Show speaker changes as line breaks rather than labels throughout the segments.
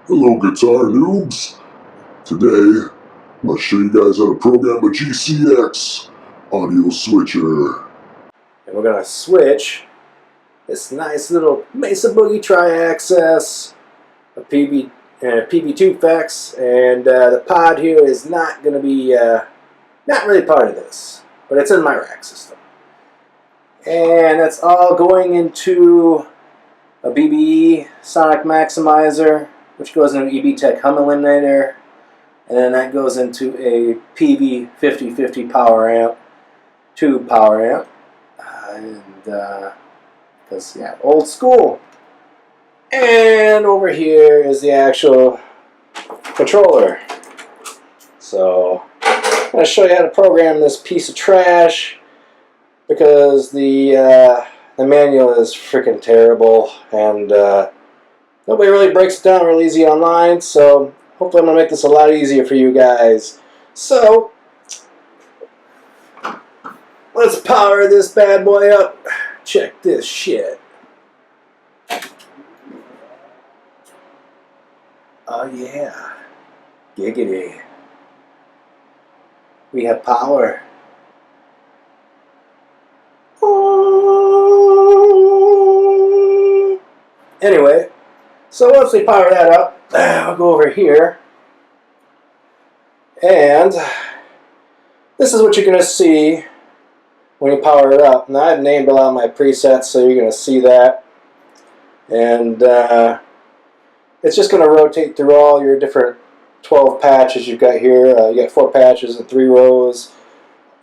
Hello guitar noobs! Today, I'm going to show you guys how to program a GCX audio switcher.
And we're going to switch this nice little Mesa Boogie Triaxis, a Peavey TubeFex, and the pod here is not going to be, not really part of this, but it's in my rack system. And that's all going into a BBE Sonic Maximizer, which goes into an EB Tech Hum Eliminator, and then that goes into a Peavey 5050 power amp, tube power amp, because yeah, old school. And over here is the actual controller. So I'm going to show you how to program this piece of trash because the manual is freaking terrible, and nobody really breaks it down real easy online, so hopefully I'm going to make this a lot easier for you guys. So let's power this bad boy up. Check this shit. Oh yeah. Giggity. We have power. Anyway, so once we power that up, I'll go over here, and this is what you're going to see when you power it up. Now I've named a lot of my presets, so you're going to see that, and it's just going to rotate through all your different 12 patches you've got here. You got 4 patches and 3 rows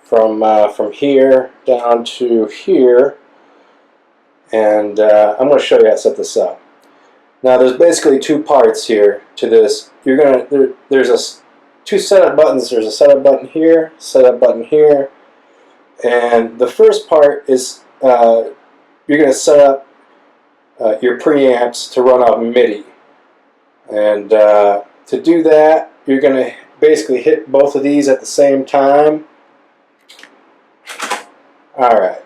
from here down to here. And I'm going to show you how to set this up. Now there's basically 2 parts here to this. There's 2 setup buttons. There's a setup button here, setup button here, and the first part is you're going to set up your preamps to run off MIDI. And to do that, you're going to basically hit both of these at the same time. Alright.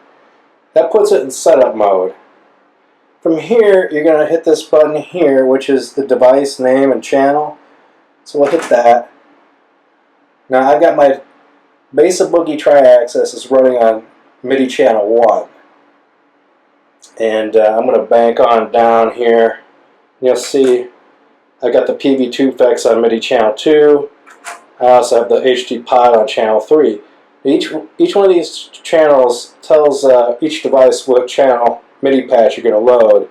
That puts it in setup mode. From here, you're going to hit this button here, which is the device name and channel. So we'll hit that. Now I've got my Mesa Boogie Triaxis is running on MIDI Channel 1. And I'm going to bank on down here. You'll see I got the Peavey TubeFex on MIDI Channel 2. I also have the HD pod on Channel 3. Each one of these channels tells each device what channel MIDI patch you're going to load.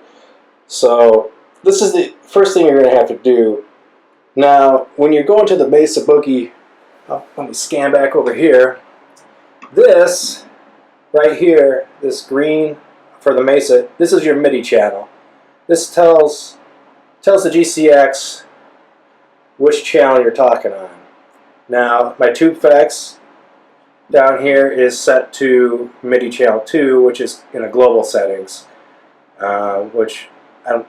So this is the first thing you're going to have to do. Now, when you're going to the Mesa Boogie, let me scan back over here. This right here, this green for the Mesa, this is your MIDI channel. This tells the GCX which channel you're talking on. Now, my TubeFex down here is set to MIDI Channel 2, which is in a global settings, which I'll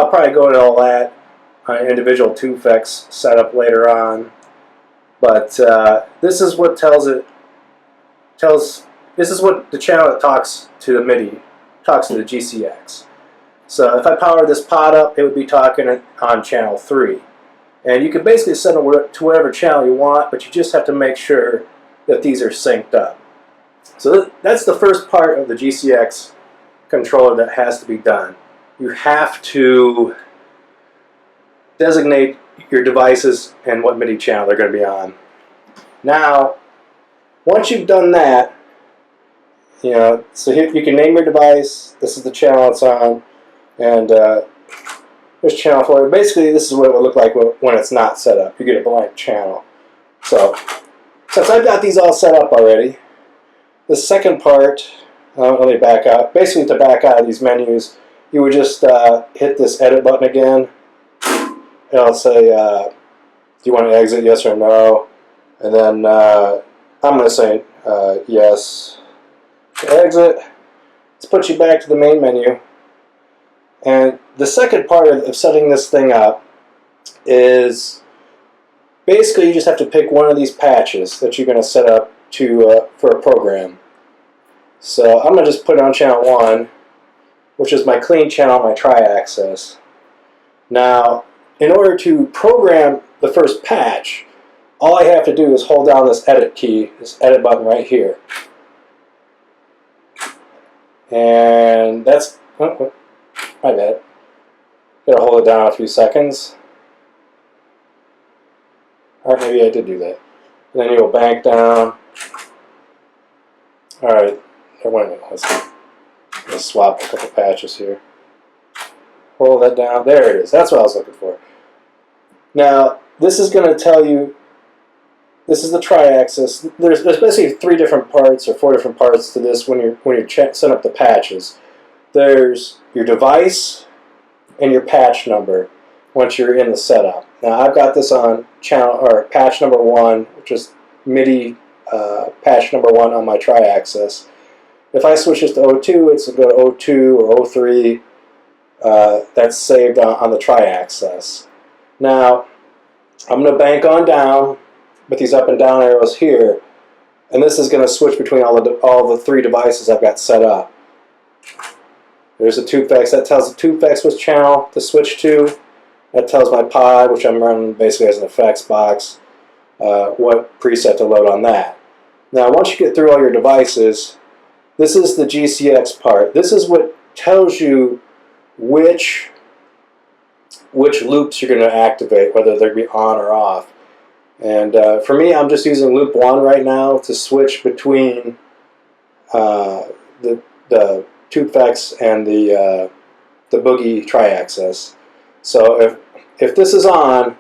probably go into all that on individual TubeFex setup later on. But this is what this is what the channel that talks to the MIDI, talks to the GCX. So if I power this pod up, it would be talking on channel 3. And you can basically set it to whatever channel you want, but you just have to make sure that these are synced up. So that's the first part of the GCX controller that has to be done. You have to designate your devices and what MIDI channel they're going to be on. Now, once you've done that, so here you can name your device. This is the channel it's on. And there's channel 4. Basically, this is what it would look like when it's not set up. You get a blank channel. So, since I've got these all set up already, the second part, let me back out. Basically, to back out of these menus, you would just hit this edit button again. And I'll say, do you want to exit, yes or no? And then I'm going to say yes. Exit. Let's put you back to the main menu. And the second part of setting this thing up is basically you just have to pick one of these patches that you're going to set up for a program. So I'm going to just put it on channel 1, which is my clean channel, my Triaxis. Now, in order to program the first patch, all I have to do is hold down this edit key, this edit button right here. And that's, oh, my bad. Gotta hold it down a few seconds. Or maybe I did do that. And then you'll bank down. Alright, wait a minute, let's swap a couple patches here. Hold that down, there it is, that's what I was looking for. Now, this is going to tell you, this is the Triaxis. There's basically 3 different parts or 4 different parts to this when you're setting up the patches. There's your device and your patch number once you're in the setup. Now I've got this on channel or patch number 1, which is MIDI patch number 1 on my Triaxis. If I switch this to O2, it's going to go to O2 or O3. That's saved on the Triaxis. Now I'm going to bank on down with these up and down arrows here, and this is going to switch between all the 3 devices I've got set up. There's the TubeFex. That tells the TubeFex which channel to switch to. That tells my pod, which I'm running basically as an effects box, what preset to load on that. Now, once you get through all your devices, this is the GCX part. This is what tells you which loops you're going to activate, whether they're going to be on or off. And for me, I'm just using loop 1 right now to switch between the TubeFex and the Boogie Triaxis. So if this is on,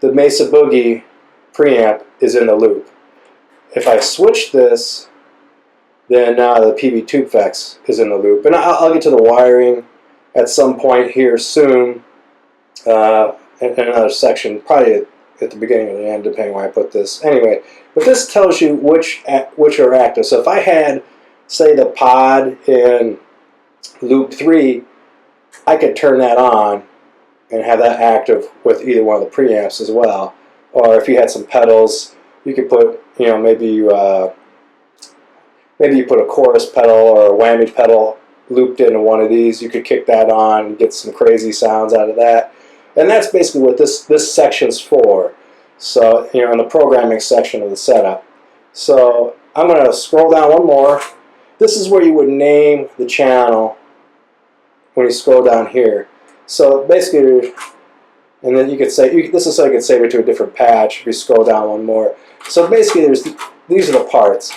the Mesa Boogie preamp is in the loop. If I switch this, then now the Peavey TubeFex is in the loop. And I'll get to the wiring at some point here soon in another section, probably at the beginning or the end, depending where I put this. Anyway, but this tells you which are active. So if I had, say, the pod in loop 3, I could turn that on and have that active with either one of the preamps as well. Or if you had some pedals, you could put, maybe you put a chorus pedal or a whammy pedal looped into one of these. You could kick that on and get some crazy sounds out of that. And that's basically what this section's for. So, in the programming section of the setup. So I'm going to scroll down one more. This is where you would name the channel when you scroll down here. So basically, and then you could say, this is so you could save it to a different patch if you scroll down one more. So basically, these are the parts.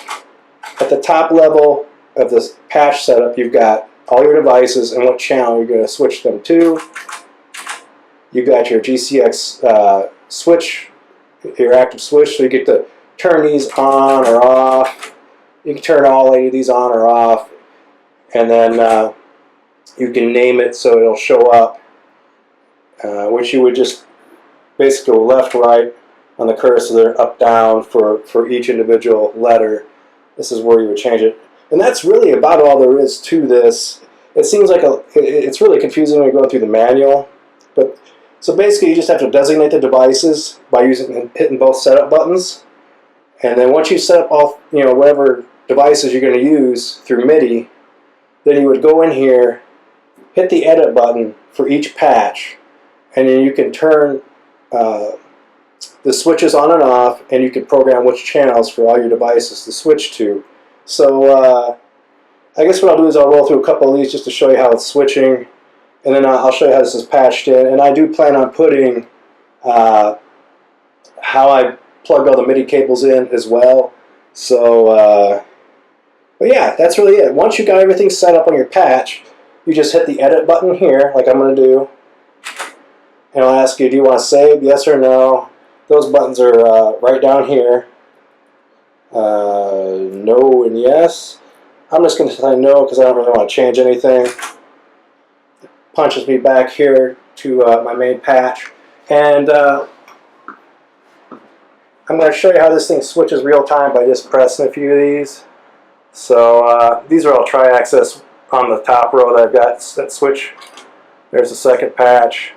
At the top level of this patch setup, you've got all your devices and what channel you're going to switch them to. You've got your GCX switch, your active switch, so you get to turn these on or off. You can turn all 8 of these on or off, and then you can name it so it'll show up, which you would just basically go left, right on the cursor, up, down for each individual letter. This is where you would change it. And that's really about all there is to this. It seems like it's really confusing when you go through the manual. But so basically you just have to designate the devices by hitting both setup buttons. And then once you set up all, whatever devices you're going to use through MIDI, then you would go in here, hit the edit button for each patch, and then you can turn the switches on and off, and you can program which channels for all your devices to switch to. So I guess what I'll do is I'll roll through a couple of these just to show you how it's switching, and then I'll show you how this is patched in. And I do plan on putting how I plugged all the MIDI cables in as well. So, but yeah, that's really it. Once you got everything set up on your patch, you just hit the edit button here, like I'm going to do, and I'll ask you, do you want to save, yes or no? Those buttons are right down here. No and yes. I'm just going to say no because I don't really want to change anything. Punches me back here to my main patch. And I'm going to show you how this thing switches real time by just pressing a few of these. So these are all Triaxis on the top row that I've got that switch. There's the second patch,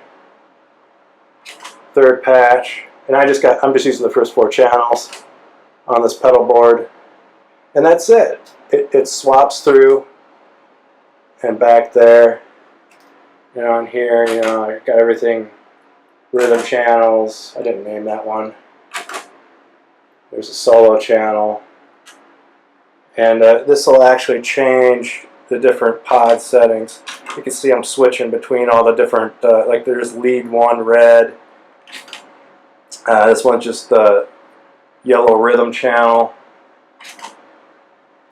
third patch, and I'm just using the first 4 channels on this pedal board, and that's it. It swaps through and back there, and here, I've got everything rhythm channels. I didn't name that one. There's a solo channel. And this will actually change the different pod settings. You can see I'm switching between all the different, like there's lead 1 red. This one's just the yellow rhythm channel.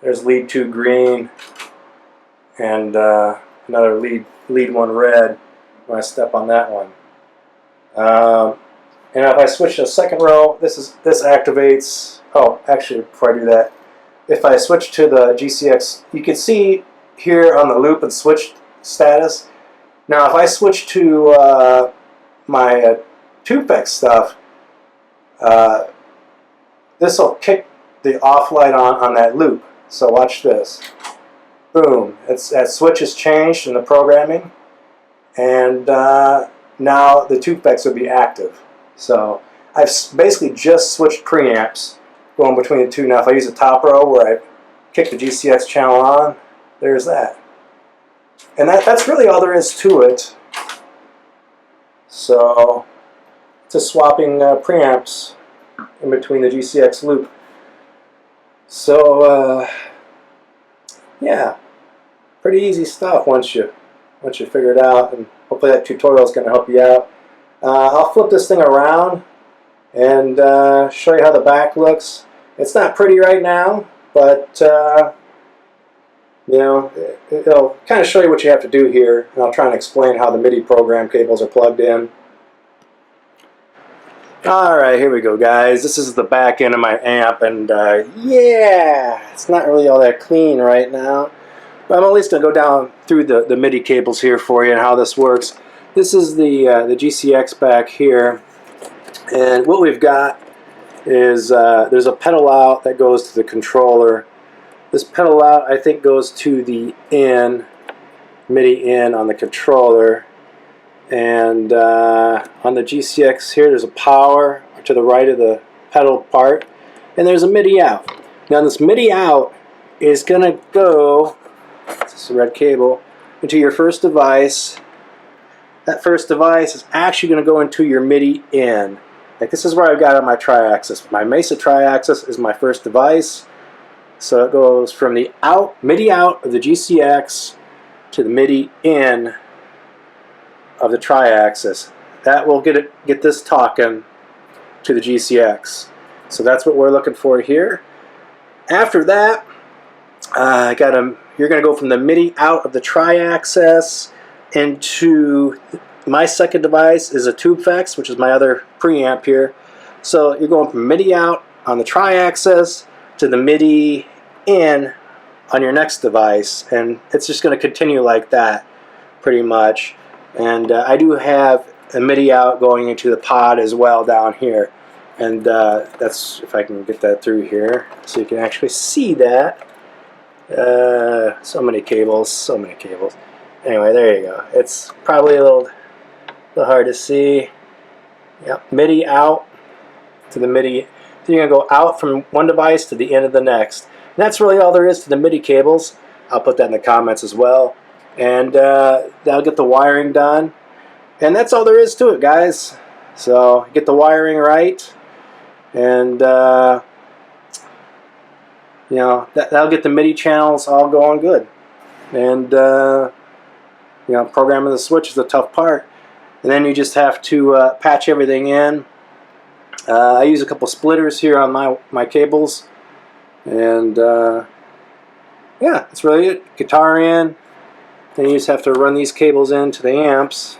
There's lead 2 green. And another lead 1 red when I step on that one. And if I switch to the second row, this activates. Oh, actually, before I do that, if I switch to the GCX, you can see here on the loop and switch status. Now, if I switch to my TubeFex stuff, this will kick the off light on that loop. So watch this. Boom! That switch has changed in the programming, and now the TubeFex will be active. So I've basically just switched preamps going between the two. Now if I use the top row where I kick the GCX channel on, there's that. And that's really all there is to it. So just swapping preamps in between the GCX loop. So yeah, pretty easy stuff once you figure it out, and hopefully that tutorial is going to help you out. I'll flip this thing around and show you how the back looks. It's not pretty right now, but you know, it'll kind of show you what you have to do here, and I'll try and explain how the MIDI program cables are plugged in. Alright, here we go, guys. This is the back end of my amp, and yeah, it's not really all that clean right now, but I'm at least going to go down through the MIDI cables here for you and how this works. This is the GCX back here, and what we've got is there's a pedal out that goes to the controller. This pedal out, I think, goes to the in, MIDI in on the controller, and on the GCX here there's a power to the right of the pedal part, and there's a MIDI out. Now this MIDI out is going to go, this is a red cable, into your first device. That first device is actually going to go into your MIDI in. Like this is where I've got on my Triaxis. My Mesa Triaxis is my first device. So it goes from the MIDI out of the GCX to the MIDI in of the Triaxis. That will get this talking to the GCX. So that's what we're looking for here. After that, you're going to go from the MIDI out of the Triaxis into my second device is a TubeFex, which is my other preamp here. So you're going from MIDI out on the Triaxis to the MIDI in on your next device, and it's just going to continue like that pretty much. And I do have a MIDI out going into the pod as well down here, and that's, if I can get that through here so you can actually see that. So many cables. Anyway, there you go. It's probably a little hard to see. Yep, MIDI out to the MIDI. So you're going to go out from one device to the end of the next. And that's really all there is to the MIDI cables. I'll put that in the comments as well. And that'll get the wiring done. And that's all there is to it, guys. So get the wiring right. And you know, that'll get the MIDI channels all going good. And you know, programming the switch is the tough part. And then you just have to patch everything in. I use a couple splitters here on my cables. And yeah, that's really it. Guitar in. Then you just have to run these cables into the amps.